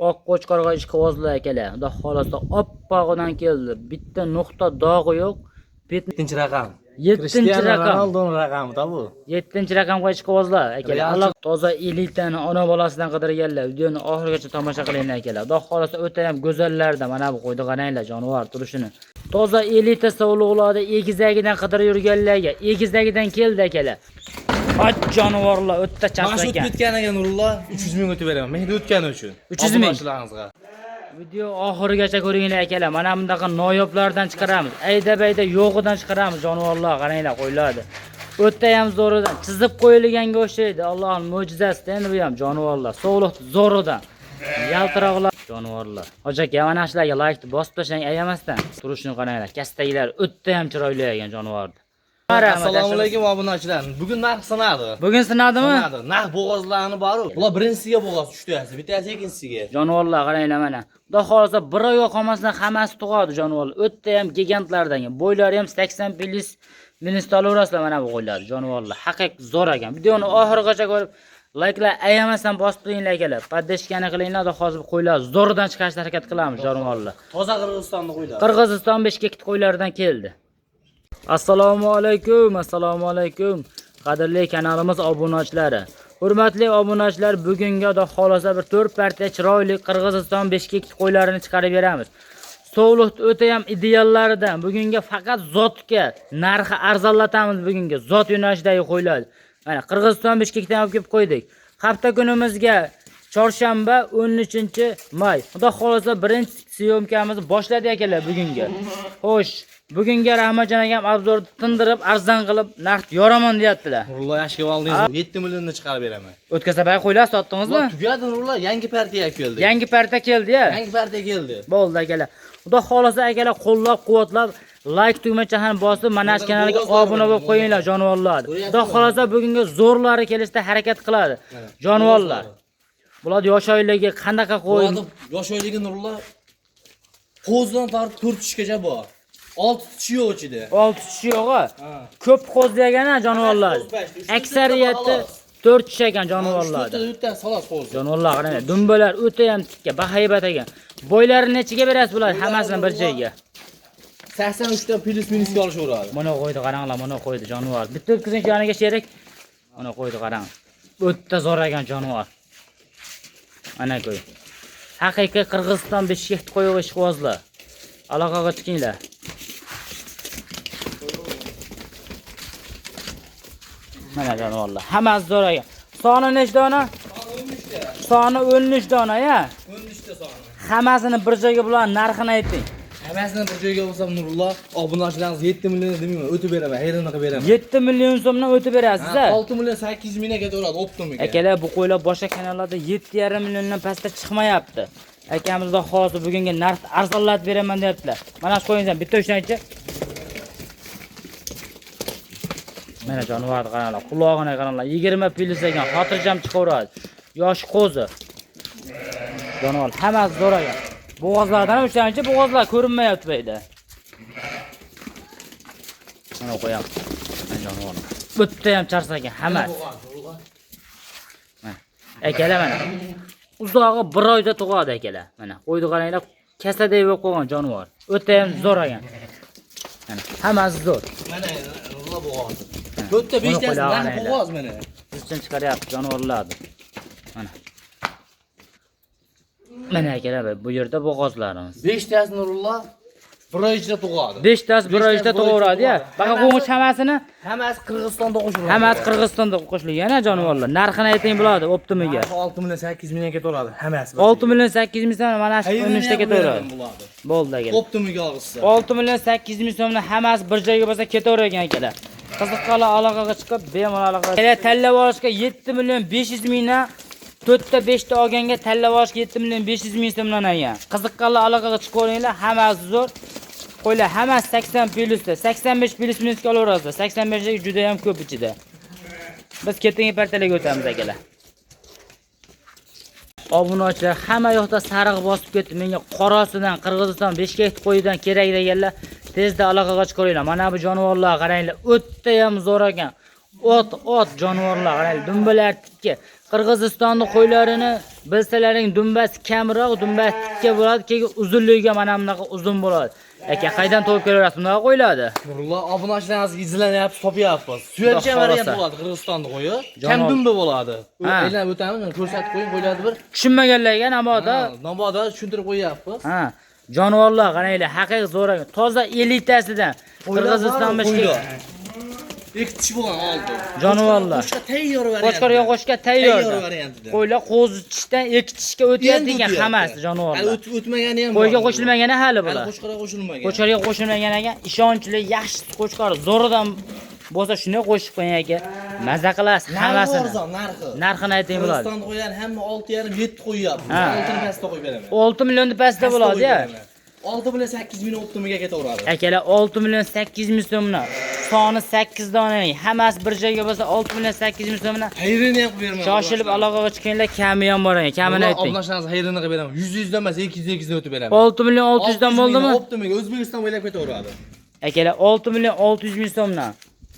Oq qo'chqorg'a ichki qovozlar akalar. Xudo xolasa oppog'idan keldi. Bitta nuqta dog'i yo'q. 7-chi raqam. 7-chi raqam. Ronaldoning raqami bu. 7-chi raqamga ichki qovozlar akalar. Alloh toza elitani ona bolasidan qidirganlar. Videoni oxirigacha tomosha qilinglar akalar. Xudo xolasa o'ta ham go'zallarda mana bu qo'ydi qaranglar jonivor turishini. Toza elita sovliqlarda egizagidan qidirib yurganlarga, egizagidan keldi akalar. Ot jonivorlar o'tda chaqsa Mana shu ekan. o'tganiga Nurullo 300 ming o'tib beraman. Mehdi o'tgani uchun. 300 ming. Obunachilaringizga. Video oxirigacha ko'ringlar akalar. Mana bundaqa noyoblardan chiqaramiz. Ayda-bayda yo'g'idan chiqaramiz jonivorlar. Qaranglar qo'yiladi. O'tda ham zo'ridan chizib qo'yilganga o'xshaydi. Allohning mo'jizasi endi bu ham jonivorlar. Sovliq zo'ridan. Yaltiroqlar jonivorlar. Hoji aka, mana shularga like bosib tashlang ayamasdan. Turishini qaranglar. Kastagilar o'tda ham chiroyli ekan jonivorni. Assalomu alaykum obunachilar. Bugun narx sanadi. Bugun sinadimi? Sanadi. Narx bo'g'ozlarni bor-ku. Ular birinchisiga bo'g'oz tushdi, bittasi ikkinchisiga. Jonivorlar qaranglar mana. Xudo xolasa bir oy qolmasdan hammasi tug'adi jonivorlar. O'tda ham gigantlardan. Bo'ylari ham 80 million tolarasizlar mana bu qo'yiladi jonivorlar. Haqiqiy zo'r ekan. Videoni oxirigacha ko'rib like'lar ayamasdan bosib qo'yinglar akalar. Poddeshkani qilinglar, hozir qo'ylar zo'rdan chiqarishga harakat qilamiz jonivorlar. Toza Qirg'izistonda qo'ylar. Qirg'iziston Bishkek qo'ylaridan keldi. Assalomu alaykum. Qadrli kanalimiz obunachilari. Hurmatli obunachilar, bugungi xudo xolasa bir 4 partiya chiroyli Qirg'iziston Bishkek qo'ylarini chiqarib beramiz. Sovliq o'ta ham ideallaridan bugungi faqat zotga narxi arzonlatamiz bugungi zot yo'nalishidagi qo'ylar. Mana Qirg'iziston Bishkekdan olib kelib qo'ydik. Hafta kunimizga chorshanba 13-may. Xudo xolasa birinchi syomkamizni boshladik akalar bugunga. Xo'sh, bugunga Rahmatjon akam obzorni tindirib, arzon qilib, narx yoraman deyaptilar. Nurullo yashga oldingiz 7 milliondan chiqarib beraman. O'tkazabay qo'ylar sotdingizmi? Tugadi Nurullo, yangi partiya keldi. Yangi partiya keldi-ya. Yangi partiya keldi. Bo'ldi akalar. Xudo xolasa akalar qo'llab-quvvatlab, like tugmachani bosib, mana shu kanalga obuna bo'lib qo'yinglar jonivorlar. Xudo xolasa bugungi zo'rlari kelishda harakat qiladi. Jonivorlar. Bular yosh oilaga qanaqa qo'y? Yosh oilaga Nurullo qo'zdan tortib 4 tishgacha bor. 6 tishi yo'q ichida. 6 tishi yo'q-a? Ko'p qo'z degani jonivorlar. Aksariyati 4 tish ekan jonivorlar. 4 ta salos qo'z. Jonivorlar qarang, dumbalar o'ta ham tikka, bahaybat ekan. Boylari nechiga berasiz bular hammasini bir joyga? 83 ta plus minusga olishaveradi. Mana qo'ydi qaranglar, mana qo'ydi jonivor. Bitta o'tkazing joniga sherik. Mana qo'ydi qarang. O'ta zo'r ekan jonivor. Mana qo'y. Haqiqiy Qirg'iziston Bishkek qo'yib ishqibozlar. Aloqaga chiqinglar. Mana jonivorlar. Hammasi zo'r ekan. Soni nechta dona? Soni 13 dona, ya? 13 ta soni. Hammasini bir joyga bular narxini ayting. Hammasini bir joyga olsam Nurullo, obunachilaringiz 7 million demayman, o'tib beraman, hayronlik qilib beraman. 7 million so'mdan o'tib berasiz-a? 6 million 800 mingga ketaveradi, optimiga. Akalar, bu qo'ylar boshqa kanallarda 7,5 milliondan pastda chiqmayapti. Akamizda hozir bugungi narx arzonlatib beraman deyaptilar. Mana shu qo'yingizdan bitta uchinchi. Mana jonivorni qaranglar, qulog'ini qaranglar. 20 plyus ekan, xotirjam chiqaveradi. Yosh qo'zi. Jonivor hammasi zo'r ekan. Bo'g'ozlardan uchinchi bo'g'ozlar ko'rinmayapti bayda. Mana qo'yam. Mana jonivor. Bitta ham charsagan hammasi. Mana. Akalar mana. Uzog'i 1 oyda tug'adi akalar. Mana qo'ydi qaranglar, kasadek bo'lib qolgan jonivor. O'ta ham zo'r ekan. Mana hammasi zo'r. Mana Nurullo bo'g'oz. 4 ta 5 ta narx bo'g'oz mana. Sizdan chiqaryapti jonivorlarni. Mana. Mana akalar, bu yerda bo'g'ozlarimiz. 5 tasi Nurullo 1 oy ichida tug'adi. 5 tasi 1 oy ichida tug'averadi-ya. Baqa qo'ng'ish hammasini Hammasi Qirg'izistonda qo'shiladi. hammasi Qirg'izistonda qo'shilgan jonivorlar. Narxini ayting bo'ladi, optimiga. 6 million 800 mingga ketaveradi hammasi. 6 million 800 ming so'm mana shu 13 ta ketaveradi. Bo'ldi akalar. Optimiga olg'izsa. 6 million 800 ming so'mni hammasi bir joyga bo'lsa ketavergan akalar. Qiziqqanlar aloqaga chiqib, bemalol aloqa. Akalar tanlab olishga 7 million 500 mingdan 4 ta 5 ta olganga tanlab olishga 7 million 500 ming so'mdan olgan. Qiziqqanlar aloqaga chiqaveringlar, hammasi zo'r. Qo'ylar hammasi 80 plyusda, 85 plyus minusga olaverasizlar. 85 ga juda ham ko'p ichida. Biz kettingi partiyalarga o'tamiz akalar. Obunachilar hamma yoqda sariq bosib ketdi. Menga qorasidan Qirg'iziston Bishkek qo'yidan kerak deganlar tezda aloqaga chiqaringlar. Mana bu jonivorlar qaranglar, o'tda ham zo'r ekan. Ot jonivorlar qaranglar, dumbalar tikka. Qirg'izistonning qo'ylarini bilsalaring dumbasi kamroq, dumbasi tikka bo'ladi, keyin uzunligiga mana bunaqa uzun bo'ladi. Aka qaydan topib kelaverasiz bunaqa qo'ylardi? Nurulloh obunachilaringiz izlanyapti, topyapmiz. Suyatgan variant bo'ladi Qirg'izistonda qo'yi. Kam dumba bo'ladi. Aylanib o'tamiz, ko'rsatib qo'ying, qo'ylarni bir Tushunmaganlarga namoda. Namoda tushuntirib qo'yapmiz. Ha, jonivorlar qaranglar, haqiqiy zo'r. Toza elitasidan Qirg'izistonga ikki tish bo'lgan oldi. Jonivorlar. Qo'shqa tayyor variant. Qo'chqorga qo'shga tayyor variantida. Qo'ylar qo'zitishdan ikki tishga o'tyapti ekan hammasi jonivorlar. Hali o'tmagani ham. Qo'yga qo'shilmagani hali bular. Qo'chqorga qo'shilmagan. Qo'chqorga qo'shilmagan ekan, ishonchli, yaxshi qo'chqor zo'ridan bo'lsa shunday qo'shib qo'ying aka. Maza qilasiz hammasini. Narxini ayting bo'ladi. Qirg'iziston qo'ygan hamma 6,5-7 qo'yyapti. 6 pastda qo'yib beraman. 6 million pastda bo'ladi-ya. 6 bilan 8 ming optimiga ketaveradi. Akalar 6 million 800 ming so'mdan. Soni 8 dona, hammasi bir joyga bo'lsa 6 million 800 ming so'mdan. Hayrini ham qilib beraman. Shoshilib aloqaga chiqqanlar kami ham bor ekan, kamini ayting. Obunachingiz hayrini qilib beraman. 100 dan emas, 200 dan o'tib beraman. 6 million 600 dan bo'ldimi? Optimiga O'zbekiston bo'ylab ketaveradi. Akalar 6 million 600 ming so'mdan.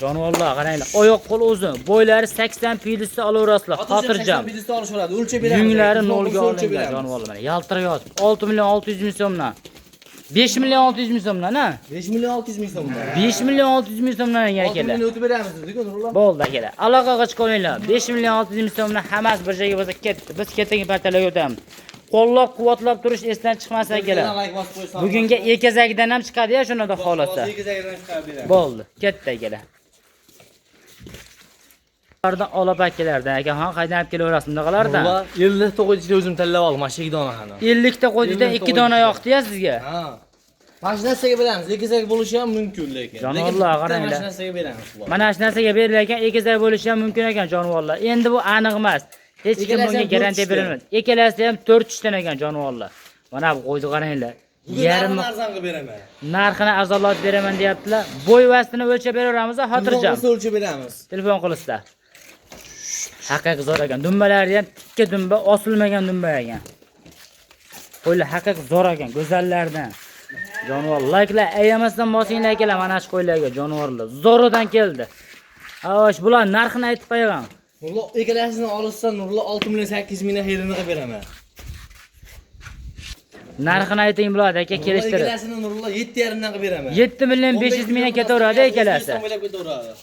Jonivorlar qaranglar, oyoq qo'l uzun, bo'ylari 80 pidisda olaverasizlar, xotirjam. 80 pidisda olishaveradi, o'lchab beramiz. Yunglari nolga olingan jonivorlar mana yaltirab yotib. 6 million 600 ming so'mdan. 5 million 600 ming so'mdan, ha? 5 million 600 ming so'mdan. 5 million 600 ming so'mdan ekan akalar. 6 million o'tib beramiz dedik, Nurulloh. Bo'ldi akalar. Aloqaga chiqinglar. 5 million 600 ming so'mdan hammasi bir joyga bo'lsa ketdi. Biz ketdagi partalarga o'tamiz. Qo'llab-quvvatlab turish esdan chiqmasa akalar. Bugunga ekazakdan ham chiqadi-ya shunada xolasa. Ekazakdan chiqarib beramiz. Bo'ldi, ketdi akalar. Ulardan olib akalardan aka, ha qaydan olib kelaverasiz bundaqalardan? Ular 50 ta qo'ydichida o'zim tanlab oldim, mana shu 2 dona hali. 50 ta qo'ydidan 2 dona yoqdi-ya sizga. Ha. Mashinasiga beramiz, ekazak bo'lishi ham mumkin lekin. Jonivorlar qaranglar. Mashinasiga beramiz ular. Mana shu narsaga berilgan ekazak bo'lishi ham mumkin ekan jonivorlar. Endi bu aniq emas. Hech kim bunga garantiya berolmaydi. Ekalasi ham 4 tushdan ekan jonivorlar. Mana bu qo'ydi qaranglar. Yarim arzon qilib beraman. Narxini arzonlab beraman deyaptilar. Bo'y vastini o'lchab beraveramiz, xotirjam. O'lchab beramiz. Telefon qilasizlar. Haqiqiy zo'r ekan. Dumbalari ham tikka dumba, osilmagan dumba ekan. Qo'ylar haqiqiy zo'r ekan, go'zallardan. Jonivor, likelar ayamasdan bosinglar akalar, mana shu qo'ylarga jonivorlar. Zo'ridan keldi. Avash, bular narxini aytib qo'ygan. Nurulloh ekalasini olsa Nurulloh 6 million 800 mingdan hayrini qilib beraman. Narxini ayting bularga aka, kelishtirib. Ekalasini Nurulloh 7,5 dan qilib beraman. 7 million 500 mingga ketaveradi ekalasi.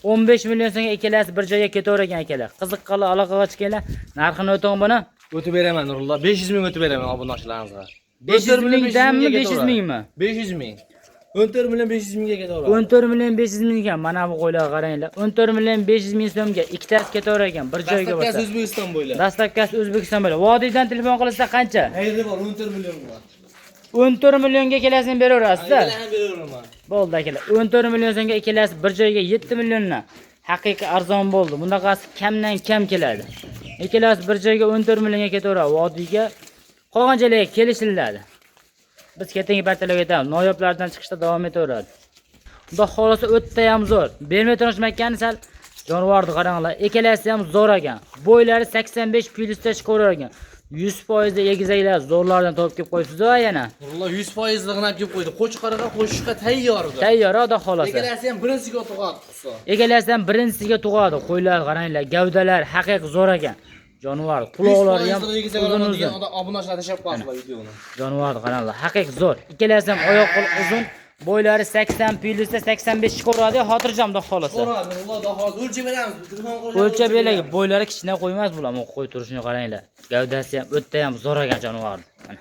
15 million so'mga ekalasi bir joyga ketavergan akalar. Qiziqqanlar aloqaga chiqqanlar, narxini o'ting buni. O'tib beraman Nurulloh, 500 ming o'tib beraman obunachilaringizga. 500 mingdanmi 500 mingmi? 500 ming. 14 million 500 mingga ketaveradi. 14 million 500 mingga mana bu qo'ylarga qaranglar. 14 million 500 ming so'mga ikkitasi ketavergan bir joyga bo'lsa. Dastlabkasi O'zbekiston bo'ylab. Dastlabkasi O'zbekiston bo'ylab. Vodiydan telefon qilsa qancha? Hayri bor 14 million bor. 14 millionga kelasini beraverasiz-da. Ekalasini beraveraman. Bo'ldi akalar. 14 million so'mga ekalasi bir joyga 7 milliondan. Haqiqiy arzon bo'ldi. Bunaqasi kamdan kam keladi. Ekalasi bir joyga 14 millionga ketaveradi. Vodiyga qolgan joylarga kelishiladi. Biz ketdagi partalarga o'tamiz. Noyoblardan chiqishda davom etaveradi. Xudo xolasa o'tda ham zo'r. Bermay turishmakkani sal jonivorni qaranglar. Ekalasi ham zo'r ekan. Bo'ylari 85 plyusda chiqaverar ekan. 100% da egizaklar zo'rlardan topib kelib qo'ysiz-ku yana. Nurulloh 100% lig'inab kelib qo'ydi. Qo'chqorga qo'shishga tayyor edi. Tayyor, xudo xolasa. Ekalasi ham birinchisiga tug'adi qilsa. Ekalasi ham birinchisiga tug'adi. Qo'ylar qaranglar, gavdalar haqiqiy zo'r ekan. Jonivor, quloqlari ham uzun-uzun. Obunachilar tashab qo'ydilar videoni. Jonivor qaranglar, haqiqiy zo'r. Ikkalasi ham oyoq qo'l uzun, bo'ylari 80 plyusda 85 chiqaveradi, xotirjam xudo xolasa. So'radi, Nurulloh hozir o'lchab beramiz. O'lchab beragi, bo'ylari kichkina qo'ymas bular, qo'y turishini qaranglar. Gavdasi ham, o'tda ham zo'r ekan jonivor. Mana.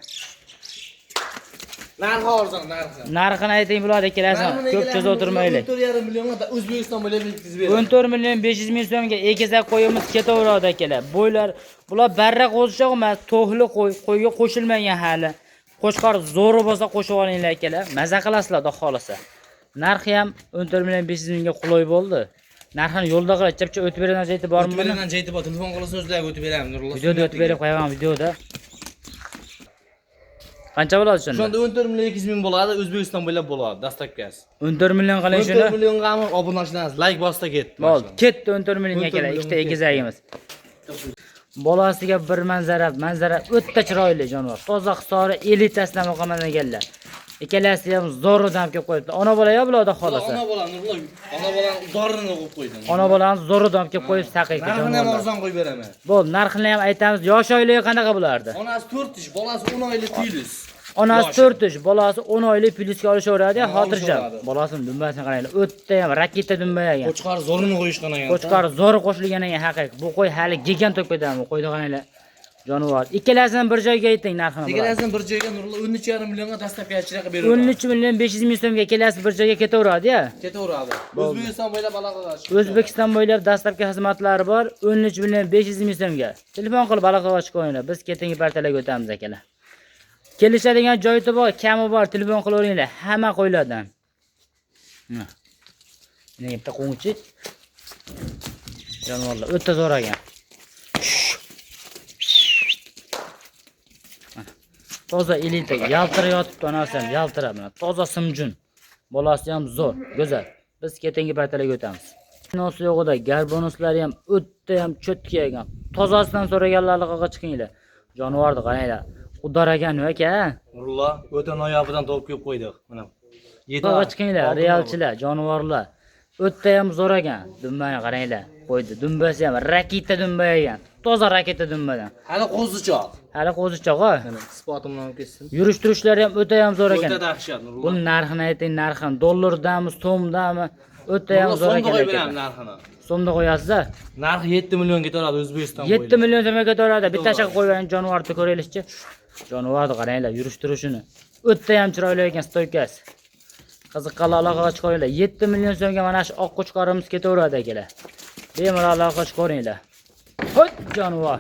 Narxi arzon, narxi. Narxini ayting bular ekalasi. Ko'p cho'z o'tirmaylik. 14,5 millionga O'zbekiston bo'ylab yetkazib beradi. 14 million 500 ming so'mga egizak qo'yimiz ketaveradi akalar. Bo'ylar bular barra qo'zishoq emas, to'hli qo'yga qo'shilmagan hali. Qo'shqor zo'ri bo'lsa qo'shib olinglar akalar. Maza qilasizlar xudo xolasa. Narxi ham 14 million 500 mingga qulay bo'ldi. Narxini yo'lda qilib chapcha o'tib beradigan joyi bormi? O'tib beradigan joyi bor. Telefon qilsa o'zlariga o'tib beramiz Nurulloh. Videoda o'tib berib qo'ygan videoda. Qancha bo'ladi shunda? Shunda 14 million 200 ming bo'ladi, O'zbekiston bo'ylab bo'ladi, dastlabkasi. 14 million qalay shuni? 14 millionga ham obunachilarimiz like bosda ketdi. Bo'ldi, ketdi 14 millionga kelar, ikkita egizagimiz. Bolasiga bir manzara o'ta chiroyli jonivor. Toza hisobi elitasidan o'qaman deganlar. Ikkalasi ham zo'rdan kelib qo'yibdi. Ona bola ya bularda xolasa. Ona bola Nurullo, ona bola zorini qo'yib qo'ydim. Ona bolani zo'rdan kelib qo'yib saqiqa. Narxini ham arzon qo'yib beraman. Bo'ldi, narxini ham aytamiz. Yosh oilaga qanaqa bo'lardi? Onasi 4 ish, bolasi 10 oylik plyus. Onasi 4 ish, bolasi 10 oylik plyusga olishaveradi, xotirjam. olishadi. Bolasini dumbasini qaranglar. O'tda ham raketa dumba ekan. Qo'chqar zorini qo'yishgan ekan. Qo'chqar zo'ri qo'shilgan ekan haqiqiy. Bu qo'y hali gigant to'pedami? Qo'yni qaranglar. Jonivor. Ikkalasini bir joyga ayting narxini. Ikkalasini bir joyga Nurullo 13,5 millionga dastavkachilarga beradi. 13 million 500 ming so'mga ikkalasi bir joyga ketaveradi-ya. Ketaveradi. O'zbekiston bo'ylab aloqa qilish. O'zbekiston bo'ylab dastlabki xizmatlari bor. 13 million 500 ming so'mga. Telefon qilib aloqa qilib qo'yinglar. Biz ketingi partiyalarga o'tamiz akalar. Kelishadigan joyi bor, kami bor, telefon qilaveringlar. Hamma qo'ylardan. Mana bitta qo'ngchi. Jonivorlar o'ta zo'r ekan. Toza elita yaltirab yotibdi onasi ham yaltirab mana. Toza simjun. Bolasi ham zo'r, go'zal. Biz ketingi partiyalarga o'tamiz. Nosi yo'g'ida garbonuslari ham o'tda ham cho'tki ekan. Tozasidan so'raganlarga qolga chiqinglar. Jonivorni qaranglar. Qudaragan aka. Nurullo o'ta noyobidan topib kelib qo'ydik. Mana. Qolga chiqinglar, realchilar, jonivorlar. O'tda ham zo'r ekan. Dumbani qaranglar. Qo'ydi. Dumbasi ham raketa dumba ekan. Toza raketa dumbadan. Hali qo'zichoq. Hali qo'zichoq-a? Mana isbotim bilan ketsin. Yurish turishlari ham o'ta ham zo'r ekan. O'ta dahshat Nurullo. Buni narxini ayting, narxini dollardami, so'mdami? O'ta ham zo'r ekan. So'mda qo'yib beraman narxini. So'mda qo'yasiz-a? Narxi 7 million ketaveradi O'zbekiston bo'ylab. 7 million so'mga ketaveradi. Bitta chaqa qo'ygan jonivorni ko'raylikchi. Jonivorni qaranglar, yurish turishini. O'ta ham chiroyli ekan stoykasi. Qiziqqanlar aloqaga chiqaringlar. 7 million so'mga mana shu oq qo'chqorimiz ketaveradi akalar. Bemalol aloqaga chiqaringlar. Hoy jonivor.